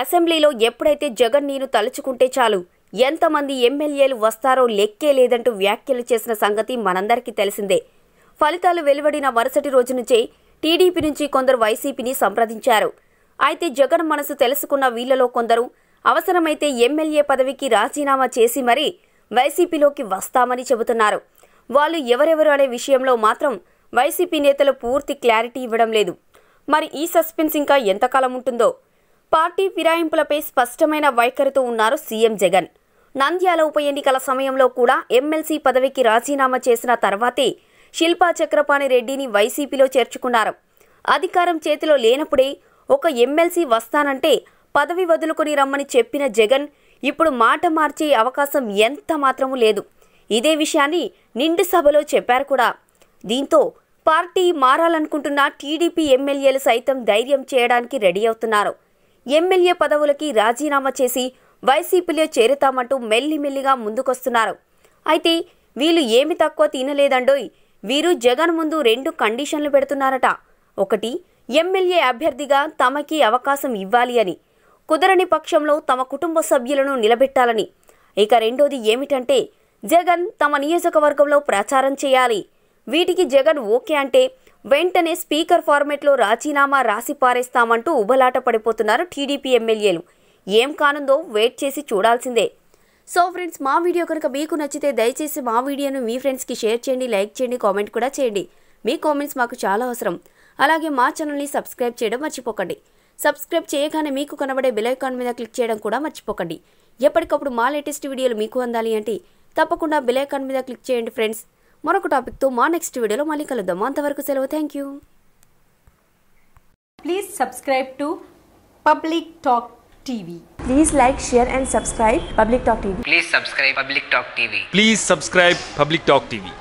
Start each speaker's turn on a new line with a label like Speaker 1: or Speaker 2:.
Speaker 1: అసెంబ్లీలో ఎప్పుడైతే జగన్ నేను తలుచుకుంటే చాలు ఎంతమంది ఎమ్మెల్యేలు వస్తారో లెక్కే లేదంటూ వ్యాఖ్యలు చేసిన సంగతి మనందరికీ తెలిసిందే. ఫలితాలు వెలువడిన మరుసటి రోజు నుంచే టీడీపీ నుంచి కొందరు వైసీపీని సంప్రదించారు. అయితే జగన్ మనసు తెలుసుకున్న వీళ్లలో కొందరు అవసరమైతే ఎమ్మెల్యే పదవికి రాజీనామా చేసి మరీ వైసీపీలోకి వస్తామని చెబుతున్నారు. వాళ్ళు ఎవరెవరు అనే విషయంలో మాత్రం వైసీపీ నేతలు పూర్తి క్లారిటీ ఇవ్వడం లేదు. మరి ఈ సస్పెన్స్ ఇంకా ఎంతకాలం ఉంటుందో. పార్టీ ఫిరాయింపులపై స్పష్టమైన వైఖరితో ఉన్నారు సీఎం జగన్. నంద్యాల ఉప ఎన్నికల సమయంలో కూడా ఎమ్మెల్సీ పదవికి రాజీనామా చేసిన తర్వాతే శిల్పా చక్రపాణి రెడ్డిని వైసీపీలో చేర్చుకున్నారు. అధికారం చేతిలో లేనప్పుడే ఒక ఎమ్మెల్సీ వస్తానంటే పదవి వదులుకొని రమ్మని చెప్పిన జగన్ ఇప్పుడు మాట మార్చే అవకాశం ఎంత మాత్రమూ లేదు. ఇదే విషయాన్ని నిండు సభలో చెప్పారు కూడా. దీంతో పార్టీ మారాలనుకుంటున్న టీడీపీ ఎమ్మెల్యేలు సైతం ధైర్యం చేయడానికి రెడీ అవుతున్నారు. ఎమ్మెల్యే పదవులకి రాజీనామా చేసి వైసీపీలో చేరుతామంటూ మెల్లిమెల్లిగా ముందుకొస్తున్నారు. అయితే వీళ్ళు ఏమి తక్కువ తినలేదండోయ్. వీరు జగన్ ముందు 2 కండిషన్లు పెడుతున్నారట. ఒకటి, ఎమ్మెల్యే అభ్యర్థిగా తమకి అవకాశం ఇవ్వాలి అని, కుదరని పక్షంలో తమ కుటుంబ సభ్యులను నిలబెట్టాలని. ఇక రెండోది ఏమిటంటే జగన్ తమ నియోజకవర్గంలో ప్రచారం చేయాలి. వీటికి జగన్ ఓకే అంటే వెంటనే స్పీకర్ ఫార్మెట్లో రాజీనామా రాసి పారేస్తామంటూ ఉబలాట పడిపోతున్నారు టీడీపీ ఎమ్మెల్యేలు. ఏం కానుందో వెయిట్ చేసి చూడాల్సిందే. సో ఫ్రెండ్స్, మా వీడియో కనుక మీకు నచ్చితే దయచేసి మా వీడియోను మీ ఫ్రెండ్స్కి షేర్ చేయండి, లైక్ చేయండి, కామెంట్ కూడా చేయండి. మీ కామెంట్స్ మాకు చాలా అవసరం. అలాగే మా ఛానల్ని సబ్స్క్రైబ్ చేయడం మర్చిపోకండి. సబ్స్క్రైబ్ చేయగానే మీకు కనబడే బెల్ ఐకాన్ మీద క్లిక్ చేయడం కూడా మర్చిపోకండి. ఎప్పటికప్పుడు మా లేటెస్ట్ వీడియోలు మీకు అందాలి అంటే తప్పకుండా బెల్ ఐకాన్ మీద క్లిక్ చేయండి ఫ్రెండ్స్. మరొక టాపిక్తో మా నెక్స్ట్ వీడియోలో మళ్ళీ కలుద్దాం. అంతవరకు సెలవు. Thank you.
Speaker 2: Please subscribe to Public Talk TV.
Speaker 3: Please like, share and subscribe Public Talk TV.
Speaker 4: Please subscribe Public Talk TV.
Speaker 5: Please subscribe Public Talk TV.